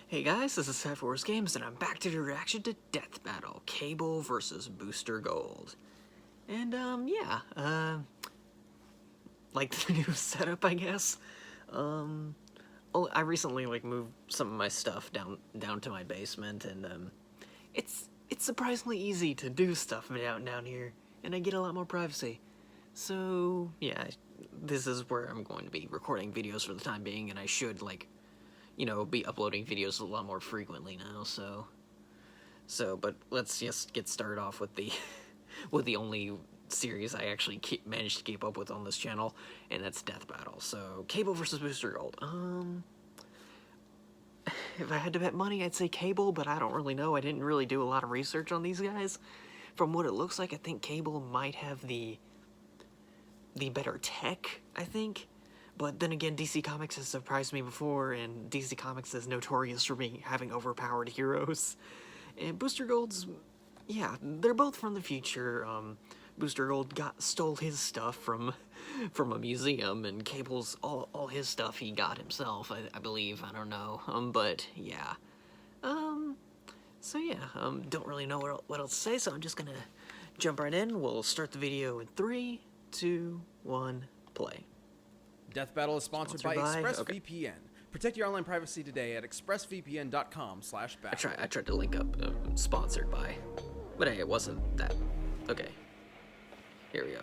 Hey guys, this is Cypherwars Games, and I'm back to the reaction to Death Battle, Cable versus Booster Gold. And, like the new setup, I guess. I recently, moved some of my stuff down to my basement, and, it's surprisingly easy to do stuff down here, and I get a lot more privacy. So, yeah, this is where I'm going to be recording videos for the time being, and I should, be uploading videos a lot more frequently now, but let's just get started off with the with the only series I actually managed to keep up with on this channel, and that's Death Battle. So, Cable versus Booster Gold. If I had to bet money, I'd say Cable, but I don't really know. I didn't really do a lot of research on these guys. From what it looks like, I think Cable might have the better tech, I think. But then again, DC Comics has surprised me before, and DC Comics is notorious for having overpowered heroes. And Booster Gold's, yeah, they're both from the future. Booster Gold stole his stuff from a museum, and Cable's all his stuff he got himself, I believe. I don't know. But yeah. So yeah, don't really know what else to say, so I'm just gonna jump right in. We'll start the video in 3, 2, 1, play. Death Battle is sponsored by ExpressVPN. Protect your online privacy today at expressvpn.com/battle. I tried to link up sponsored by, but hey, it wasn't that. Okay, here we go.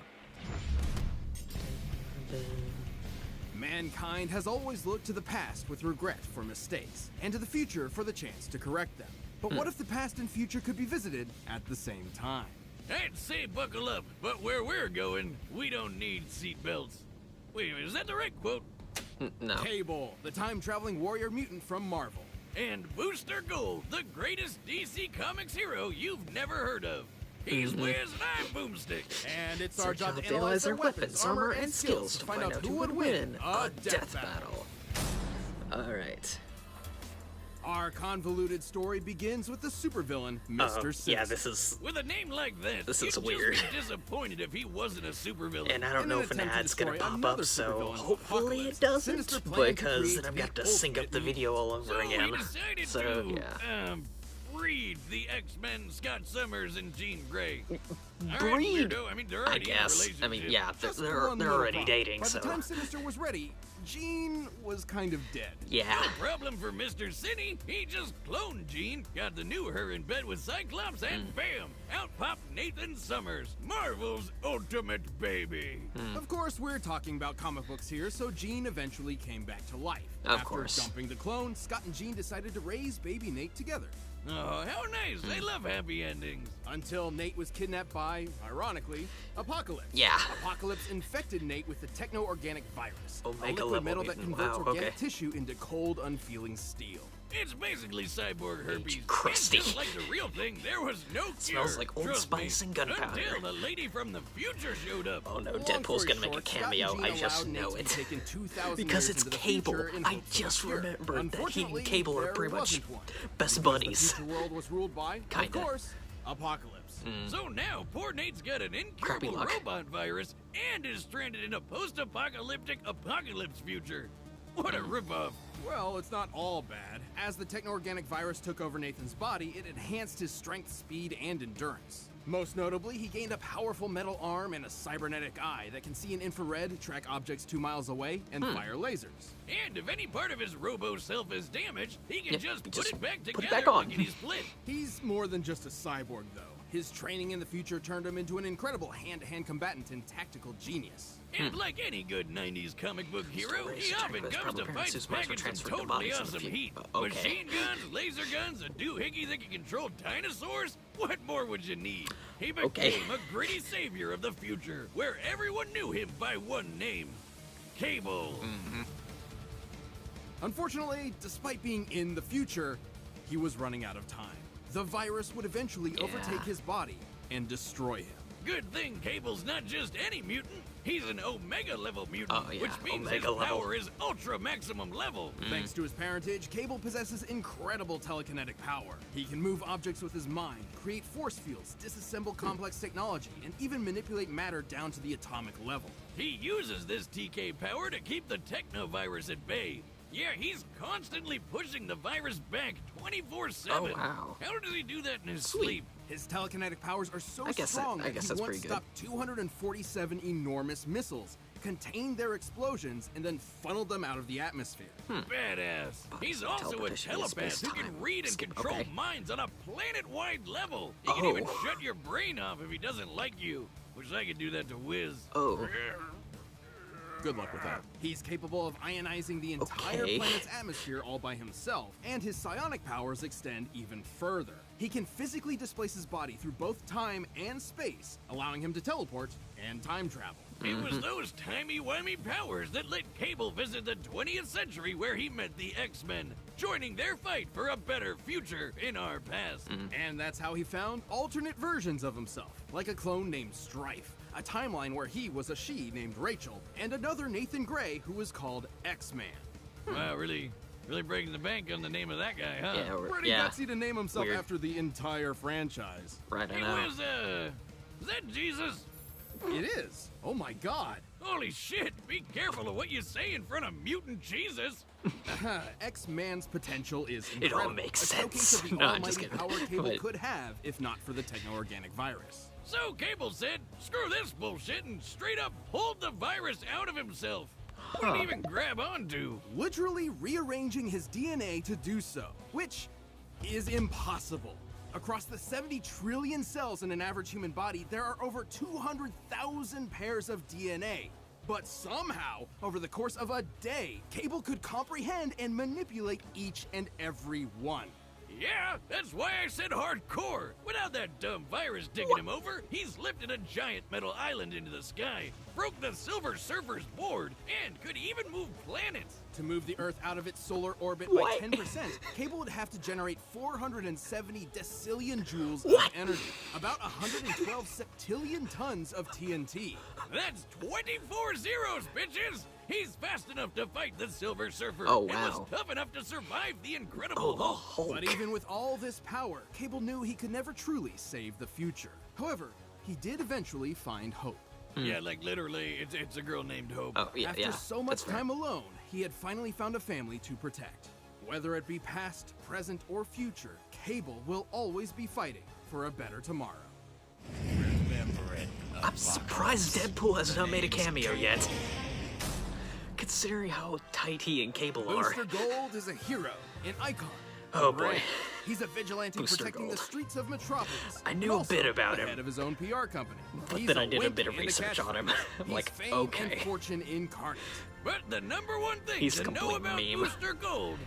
Mankind has always looked to the past with regret for mistakes, and to the future for the chance to correct them. But what if the past and future could be visited at the same time? I'd say buckle up, but where we're going, we don't need seatbelts. Wait a minute, is that the right quote? No. Cable, the time-traveling warrior mutant from Marvel. And Booster Gold, the greatest DC Comics hero you've never heard of. He's wears an eye boomstick. And it's our job to analyze their weapons, armor, and skills to find out who would win a death battle. Alright. Our convoluted story begins with the supervillain, Mr. Sinister. Yeah, this is... With a name like that, this is you'd weird. Just be disappointed if he wasn't a supervillain. And I don't know if an ad's gonna pop up, so hopefully it doesn't, because then I'm gonna have to sync up the video all over again. So, yeah. Breed the X-Men Scott Summers and Jean Grey. Breed? Right, I mean, they're already I guess. in a I mean, relationship. yeah, they're already dating, so... By the time Sinister was ready, Jean was kind of dead. Yeah. No problem for Mr. City. He just cloned Jean, got the new her in bed with Cyclops, and bam! Out popped Nathan Summers, Marvel's ultimate baby. Of course, we're talking about comic books here, so Jean eventually came back to life. Of course. After dumping the clone, Scott and Jean decided to raise baby Nate together. Oh, how nice. I love happy endings. Until Nate was kidnapped by, ironically, Apocalypse. Yeah. Apocalypse infected Nate with the techno-organic virus, Omega a liquid metal that mutant. converts Wow, organic tissue into cold, unfeeling steel. It's basically cyborg herpes. Crusty. And just like the real thing, there was no cure. Smells like Old Trust Spice me, and gunpowder. Until the lady from the future showed up. Oh no, Long Deadpool's story gonna make a short, Scott and cameo, Jean I just allowed know Nate to it. be taken 2,000 Because years it's into the Cable. future in I hopes of just a cure. remembered that he and Unfortunately, Cable are there pretty much wasn't one, best because buddies. The future world was ruled by, Kinda. of course, Apocalypse. So now, poor Nate's got an Crappy incurable luck. robot virus and is stranded in a post-apocalyptic apocalypse future. What a ripoff. Well, it's not all bad. As the techno-organic virus took over Nathan's body, it enhanced his strength, speed, and endurance. Most notably, he gained a powerful metal arm and a cybernetic eye that can see in infrared, track objects 2 miles away, and fire lasers. And if any part of his robo-self is damaged, he can just put it back together back on. like he's split. He's more than just a cyborg, though. His training in the future turned him into an incredible hand-to-hand combatant and tactical genius. And like any good 90s comic book hero, Stories he to often track his comes to probable fight parents whose minds were packaged in transferred to totally bodies in the awesome future. heat. Okay. Machine guns, laser guns, a doohickey that can control dinosaurs? What more would you need? He became a gritty savior of the future, where everyone knew him by one name, Cable. Unfortunately, despite being in the future, he was running out of time. The virus would eventually overtake his body and destroy him. Good thing Cable's not just any mutant. He's an Omega level mutant, Oh, yeah, which means Omega his level. power is ultra maximum level. Thanks to his parentage, Cable possesses incredible telekinetic power. He can move objects with his mind, create force fields, disassemble complex technology, and even manipulate matter down to the atomic level. He uses this TK power to keep the technovirus at bay. Yeah, he's constantly pushing the virus back 24/7. Oh, wow. How does he do that in his Sweet. sleep? His telekinetic powers are so I guess strong that- I that guess he that's once pretty good. stopped 247 enormous missiles, contained their explosions, and then funneled them out of the atmosphere. Badass. He's Bodies, also a teleportation, telepath who space-time. can read and Skip- control okay. minds on a planet-wide level. He can even Oh. shut your brain off if he doesn't like you. Wish I could do that to Wiz. Oh. Good luck with that. He's capable of ionizing the entire Okay. planet's atmosphere all by himself, and his psionic powers extend even further. He can physically displace his body through both time and space, allowing him to teleport and time travel. It was those timey-wimey powers that let Cable visit the 20th century where he met the X-Men, joining their fight for a better future in our past. And that's how he found alternate versions of himself, like a clone named Strife, a timeline where he was a she named Rachel, and another Nathan Gray who was called X-Man. Wow, really breaking the bank on the name of that guy, huh? Yeah, Pretty yeah. gutsy to name himself Weird. after the entire franchise. Right, I It know. was, is that Jesus? It is. Oh my god. Holy shit, be careful of what you say in front of mutant Jesus. X-Man's potential is It incredible. all makes a showcase sense. of the No, I'm just almighty kidding. power Cable But- could have if not for the techno-organic virus. So Cable said, screw this bullshit, and straight up pulled the virus out of himself. Wouldn't even grab onto. Literally rearranging his DNA to do so, which is impossible. Across the 70 trillion cells in an average human body, there are over 200,000 pairs of DNA. But somehow, over the course of a day, Cable could comprehend and manipulate each and every one. Yeah, that's why I said hardcore. Without that dumb virus digging him over, he's lifted a giant metal island into the sky, broke the Silver Surfer's board, and could even move planets. To move the Earth out of its solar orbit What? by 10%, Cable would have to generate 470 decillion joules What? of energy, about 112 septillion tons of TNT. That's 24 zeros, bitches! He's fast enough to fight the Silver Surfer, Oh, and was wow. tough enough to survive the Oh, Incredible the Hulk. Hulk. But even with all this power, Cable knew he could never truly save the future. However, he did eventually find hope. Yeah, like literally, it's a girl named Hope. Oh, yeah, After yeah. so much that's fair. time alone, he had finally found a family to protect. Whether it be past, present, or future, Cable will always be fighting for a better tomorrow. I'm surprised Deadpool has not made a cameo yet. Considering how tight he and Cable are. Booster Gold is a hero, an icon. Oh, a brand. boy. He's a vigilante Booster protecting the Gold. streets of Metropolis. I and knew a also bit about the him. head of his own PR company. But He's then I did a wink bit of and research on him. catchphrase. I'm He's like, fame okay. and fortune incarnate. But the number one thing He's to a know complete about meme. Booster Gold,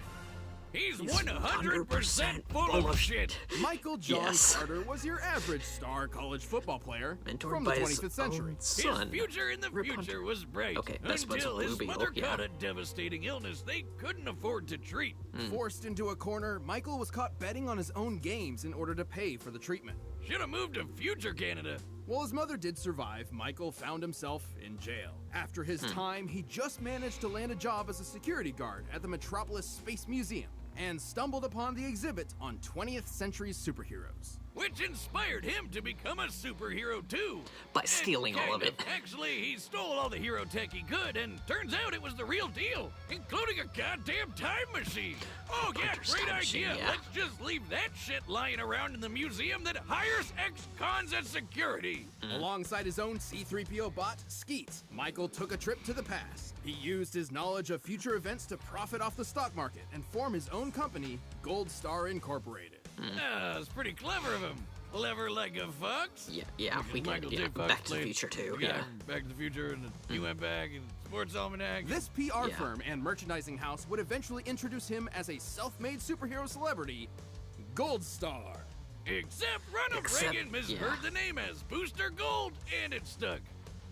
he's 100% 100% full of shit. Michael John Yes. Carter was your average star college football player Mentored from the by his 25th century. own son. His future in the Rip future Hunter. was bright Okay, best buds until with his Blue mother Beetle, caught yeah. a devastating illness they couldn't afford to treat. Forced into a corner, Michael was caught betting on his own games in order to pay for the treatment. Should have moved to future Canada. While his mother did survive, Michael found himself in jail. After his time, he just managed to land a job as a security guard at the Metropolis Space Museum and stumbled upon the exhibit on 20th century superheroes. Which inspired him to become a superhero too. By And stealing all of kind it. Actually, he stole all the hero tech he could, and turns out it was the real deal, including a goddamn time machine. Oh yeah, Hunter's great time idea. machine, yeah. Let's just leave that shit lying around in the museum that hires ex-cons as security. Alongside his own C-3PO bot, Skeet, Michael took a trip to the past. He used his knowledge of future events to profit off the stock market and form his own company, Gold Star Incorporated. Ah, it's pretty clever of him. Clever like a fox. Yeah, Because we get Michael it. J. Yeah, Fox Back to the played Future too. the guy Yeah. from Back to the Future, and he went back and Sports Almanac. This PR Yeah. firm and merchandising house would eventually introduce him as a self-made superhero celebrity, Gold Star. Except Ronald Except- Reagan misheard yeah. the name as Booster Gold, and it stuck.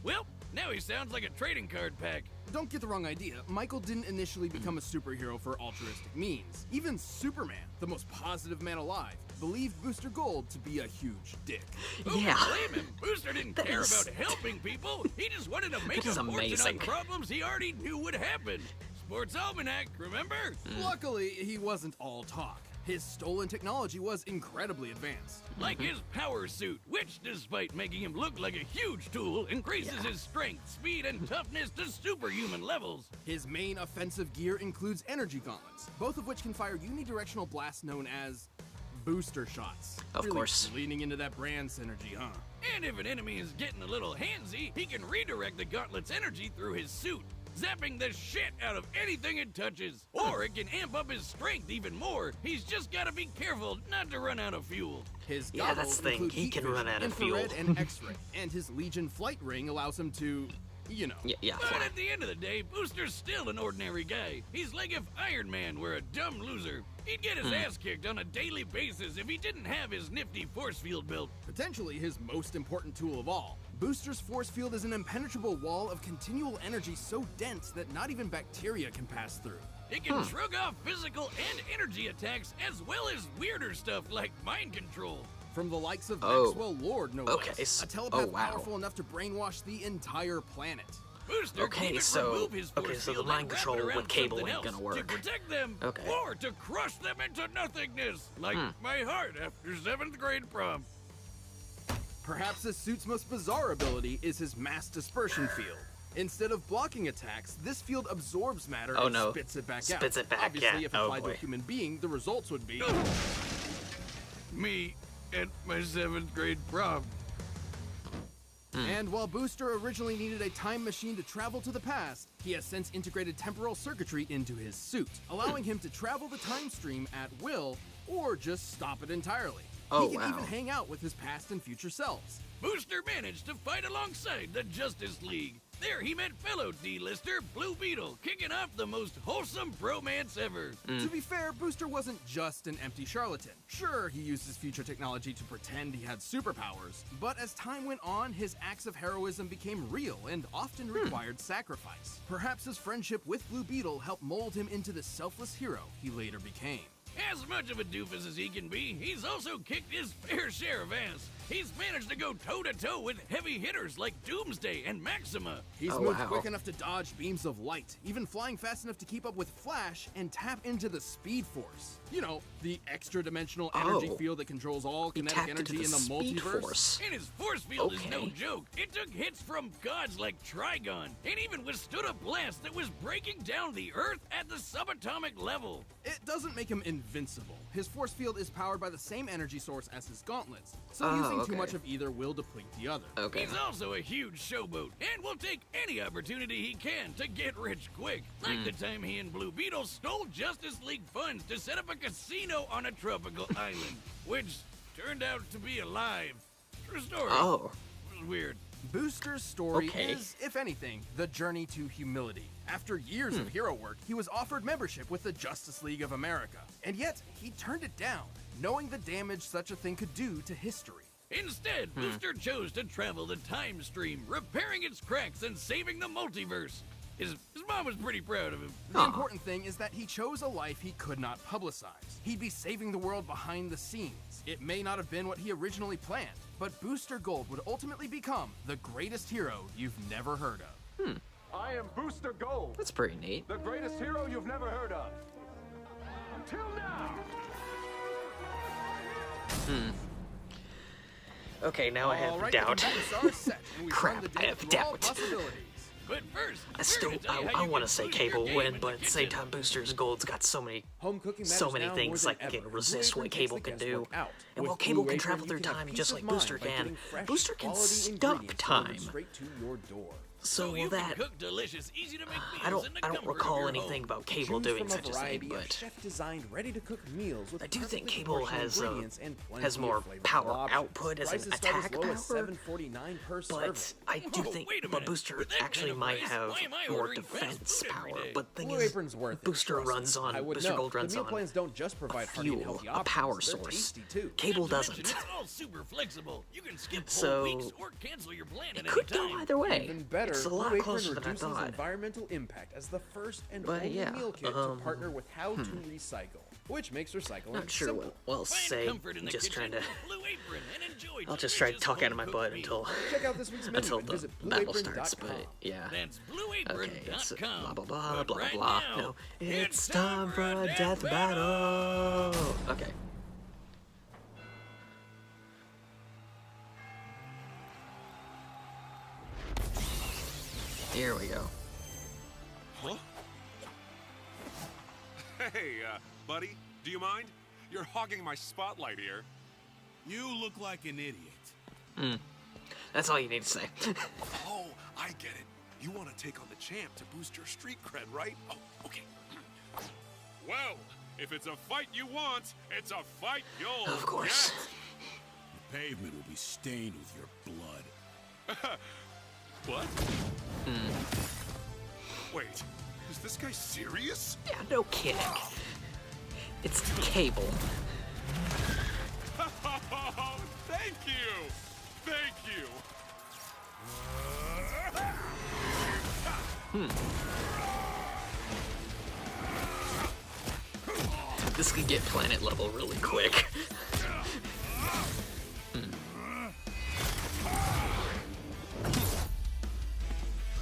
Well, now he sounds like a trading card pack. Don't get the wrong idea, Michael didn't initially become a superhero for altruistic means. Even Superman, the most positive man alive, believed Booster Gold to be a huge dick. Who Yeah. can blame him? Booster didn't That care is- about helping people. He just wanted to make That is a fortune amazing. on problems he already knew would happen. Sports Almanac, remember? Luckily, he wasn't all talk. His stolen technology was incredibly advanced. Like his power suit, which, despite making him look like a huge tool, increases his strength, speed, and toughness to superhuman levels. His main offensive gear includes energy gauntlets, both of which can fire unidirectional blasts known as booster shots. Of Really course. leaning into that brand synergy, huh? And if an enemy is getting a little handsy, he can redirect the gauntlet's energy through his suit, zapping the shit out of anything it touches. Or it can amp up his strength even more. He's just gotta be careful not to run out of fuel. His Yeah, goggles that's the thing. include He heat can vision, run out of infrared, fuel. and X-ray, and his Legion flight ring allows him to, you know. Yeah, But fly. at the end of the day, Booster's still an ordinary guy. He's like if Iron Man were a dumb loser. He'd get his ass kicked on a daily basis if he didn't have his nifty force field built. Potentially his most important tool of all. Booster's force field is an impenetrable wall of continual energy so dense that not even bacteria can pass through. It can shrug off physical and energy attacks as well as weirder stuff like mind control. From the likes of Oh. Maxwell Lord, no Okay, less. A telepath wow. powerful enough to brainwash the entire planet. Booster Okay, can either so- remove his force okay, so the field mind and wrap control it with around Cable something ain't else gonna work. to protect them, Okay. or to crush them into nothingness, like my heart after 7th grade prom. Perhaps his suit's most bizarre ability is his mass dispersion field. Instead of blocking attacks, this field absorbs matter Oh, and no. spits it back out. Spits it back, Obviously, yeah. if Oh, applied to a boy. human being, the results would be... Me at my 7th grade prom. And while Booster originally needed a time machine to travel to the past, he has since integrated temporal circuitry into his suit, allowing him to travel the time stream at will, or just stop it entirely. Oh, he can wow. even hang out with his past and future selves. Booster managed to fight alongside the Justice League. There he met fellow D-lister Blue Beetle, kicking off the most wholesome bromance ever. To be fair, Booster wasn't just an empty charlatan. Sure, he used his future technology to pretend he had superpowers, but as time went on, his acts of heroism became real and often required sacrifice. Perhaps his friendship with Blue Beetle helped mold him into the selfless hero he later became. As much of a doofus as he can be, he's also kicked his fair share of ass. He's managed to go toe-to-toe with heavy hitters like Doomsday and Maxima. He's Oh, moved wow. quick enough to dodge beams of light, even flying fast enough to keep up with Flash and tap into the Speed Force. You know, the extra-dimensional energy Oh. field that controls all He kinetic tapped energy into in the Speed multiverse. Force. And his force field is no Okay. joke. It took hits from gods like Trigon, and even withstood a blast that was breaking down the Earth at the subatomic level. It doesn't make him invincible. His force field is powered by the same energy source as his gauntlets, so Oh, using okay. too much of either will deplete the other. Okay. He's also a huge showboat, and will take any opportunity he can to get rich quick. Like the time he and Blue Beetle stole Justice League funds to set up a casino on a tropical island, which turned out to be alive. True story. Oh. It was weird. Booster's story Okay. is, if anything, the journey to humility. After years of hero work, he was offered membership with the Justice League of America, and yet he turned it down, knowing the damage such a thing could do to history. Instead, Booster chose to travel the time stream, repairing its cracks and saving the multiverse. His mom was pretty proud of him. The important thing is that he chose a life he could not publicize. He'd be saving the world behind the scenes. It may not have been what he originally planned, but Booster Gold would ultimately become the greatest hero you've never heard of. I am Booster Gold, That's pretty neat. the greatest hero you've never heard of. Until now! Okay, now I have All right, doubt. the bets are set, and we've Crap, run the I deck have through all doubt. possibilities. But first, I still, I want to say Cable win, but at the same time, Booster's Gold's got so many, Home cooking so matters many now things more like than can ever. resist Blue what Apron takes Cable the can do. guesswork out. And With while Cable Blue can Apron, travel you through can have time peace just of like mind Booster by can, getting fresh, Booster can quality stop ingredients time. delivered straight to your door. So you will that? can cook delicious, easy to make I meals don't, in the I don't comfort of recall your anything home. about Cable Choose doing from a such a thing, variety of but chef-designed, ready-to-cook meals with I do think perfectly Cable proportioned has ingredients and plenty has of more flavorful power options. output as an Prices start attack as low as power. $7.49 per But serving. I do Whoa, think, wait a but minute. Booster With that kind actually of might price, have why am I more ordering fast defense food every power. day? But the thing Blue is, Apron's worth it. Booster Trust runs us. on I would Booster know. Gold runs the meal on plans don't just provide hearty and fuel, healthy a power options. They're source. tasty too. Cable Not to mention, doesn't. It's all super flexible. You can skip So, whole weeks or cancel your plan at It could any go time. either way. Even better, It's a Blue lot Apron closer than I reduces thought. environmental impact as the first and But only yeah, meal kit to partner with How to Recycle, which makes recycling Not sure simple. what well Find say. comfort in the Just kitchen trying to. with Blue Apron and enjoy I'll just try to delicious talk out of my home-cooked butt meals. until Check out this week's menu until and the visit battle starts. But blueapron.com. yeah. That's Okay, it's blueapron.com. blah blah blah But blah right blah. now, No, it's time for a death battle. Okay. Here we go. Huh? Hey, buddy, do you mind? You're hogging my spotlight here. You look like an idiot. That's all you need to say. Oh, I get it. You want to take on the champ to boost your street cred, right? Oh, okay. Well, if it's a fight you want, it's a fight you'll Of course. The pavement will be stained with your blood. What? Wait, is this guy serious? Yeah, no kidding. It's Cable. Thank you! Thank you! This could get planet level really quick.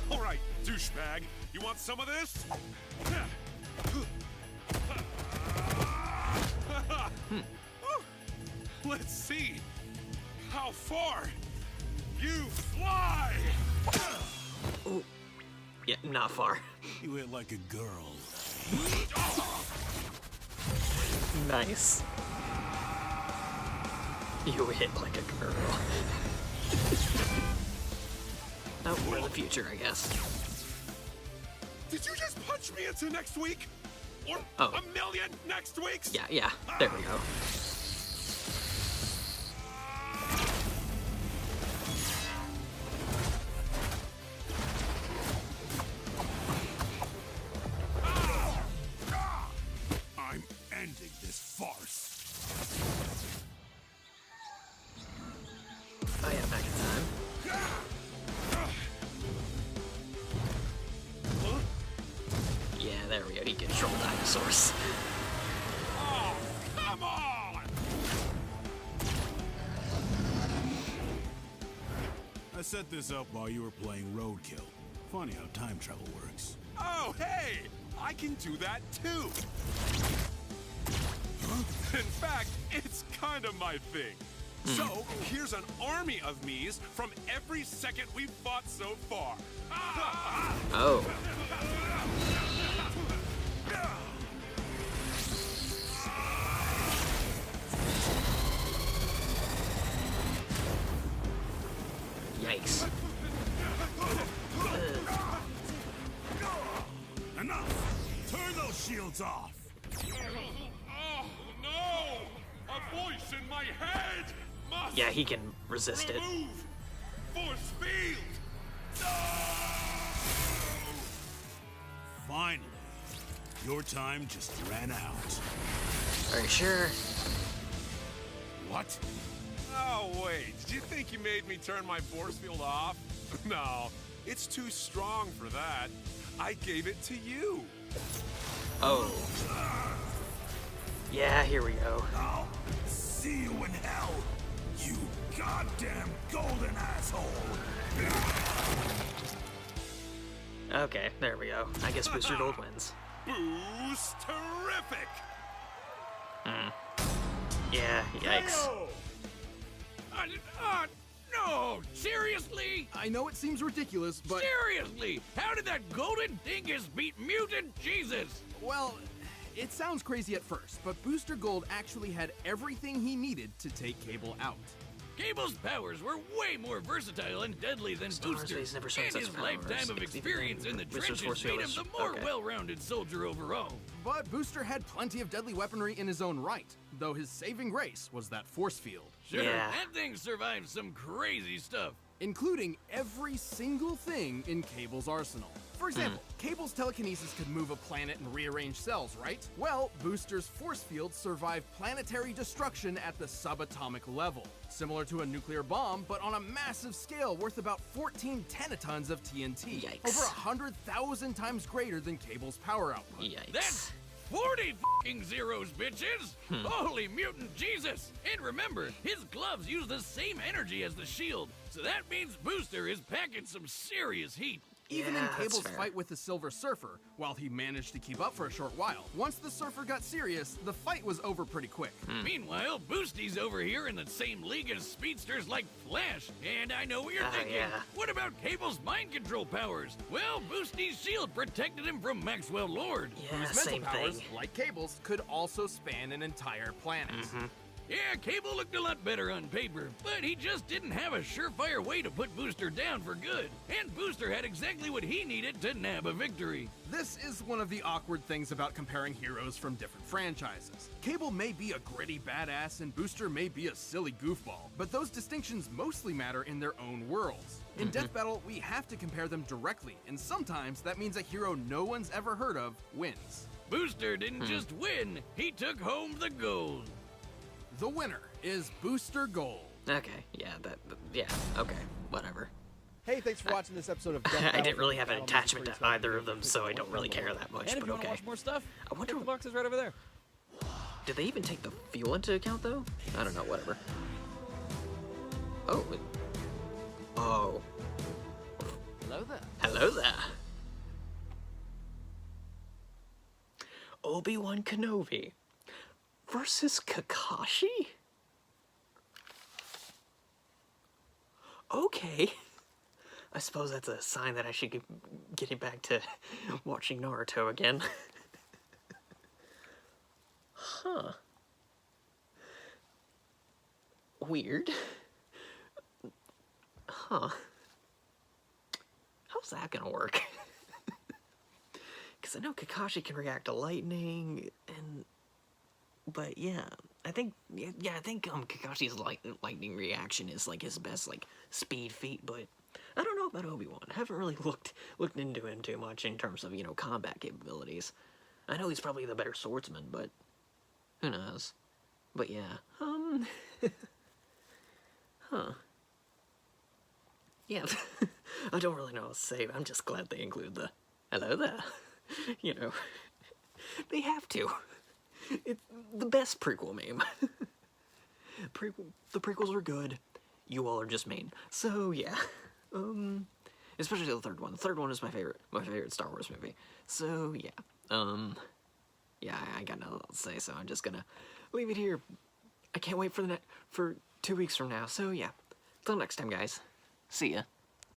All right, douchebag, you want some of this? Let's see how far you fly. Ooh. Yeah, not far. You hit like a girl. Nice. You hit like a girl. Oh, we're in the future, I guess. Did you just punch me into next week? Or Oh. a million next weeks? Yeah, there we go. I'm ending this farce. Oh yeah, back in time. Yeah, there we go. He controlled dinosaurs. Oh, come on! I set this up while you were playing Roadkill. Funny how time travel works. Oh, hey! I can do that too! In fact, it's kind of my thing. So, here's an army of me's from every second we've fought so far. Oh. Yikes. Enough! Turn those shields off! Oh, no! A voice in my head! Must Yeah, he can resist it. remove force field! Finally, your time just ran out. Are you sure? What? Oh, wait. Did you think you made me turn my force field off? No, it's too strong for that. I gave it to you. Oh. Yeah, here we go. I'll see you in hell, you goddamn golden asshole! Okay, there we go. I guess Booster Gold wins. Boost terrific! Yeah, yikes. No! Seriously? I know it seems ridiculous, but, Seriously! How did that golden dingus beat mutant Jesus? well, it sounds crazy at first, but Booster Gold actually had everything he needed to take Cable out. Cable's powers were way more versatile and deadly than Star Wars Booster's, has never shown and such his powers. lifetime of It's experience in the Booster's trenches force made him field the is- more okay. well-rounded soldier overall. But Booster had plenty of deadly weaponry in his own right, though his saving grace was that force field, Sure, Yeah. that thing survived some crazy stuff. including every single thing in Cable's arsenal. For example, Cable's telekinesis could move a planet and rearrange cells, right? Well, Booster's force field survived planetary destruction at the subatomic level, similar to a nuclear bomb, but on a massive scale worth about 14 tenatons of TNT, Yikes. over 100,000 times greater than Cable's power output. Yikes. That's 40 fucking zeros, bitches! Holy mutant Jesus! And remember, his gloves use the same energy as the shield, so that means Booster is packing some serious heat. Even in Yeah, that's Cable's fair. fight with the Silver Surfer, while he managed to keep up for a short while, once the Surfer got serious, the fight was over pretty quick. Meanwhile, Boosty's over here in the same league as speedsters like Flash. And I know what you're thinking. yeah. What about Cable's mind control powers? Well, Boosty's shield protected him from Maxwell Lord. Yeah, Whose mental same powers, thing. like Cable's, could also span an entire planet. Yeah, Cable looked a lot better on paper, but he just didn't have a surefire way to put Booster down for good. And Booster had exactly what he needed to nab a victory. This is one of the awkward things about comparing heroes from different franchises. Cable may be a gritty badass and Booster may be a silly goofball, but those distinctions mostly matter in their own worlds. In Death Battle, we have to compare them directly, and sometimes that means a hero no one's ever heard of wins. Booster didn't just win, he took home the gold. The winner is Booster Gold. Okay, yeah, yeah, okay, whatever. Hey, thanks for watching this episode of Death I Battle didn't really from have an Battle Music attachment to Freestyle either of them, Videos. so I don't really care that much, And if but you want to okay. watch more stuff, I wonder- the box is right over there. Did they even take the fuel into account, though? I don't know, whatever. Oh. Oh. Hello there. Hello there. Obi-Wan Kenobi versus Kakashi? Okay. I suppose that's a sign that I should get getting back to watching Naruto again. Huh. Weird. Huh. How's that gonna work? Because I know Kakashi can react to lightning, but yeah, I think Kakashi's lightning reaction is like his best like speed feat, but I don't know about Obi-Wan. I haven't really looked into him too much in terms of, you know, combat capabilities. I know he's probably the better swordsman, but who knows? But yeah, huh. Yeah, I don't really know what to say, but I'm just glad they include the hello there. You know, they have to. It's the best prequel meme. The prequels are good. You all are just mean. So yeah, especially the third one. The third one is my favorite Star Wars movie. So yeah, yeah, I got nothing else to say. So I'm just gonna leave it here. I can't wait for 2 weeks from now. So yeah, till next time, guys. See ya.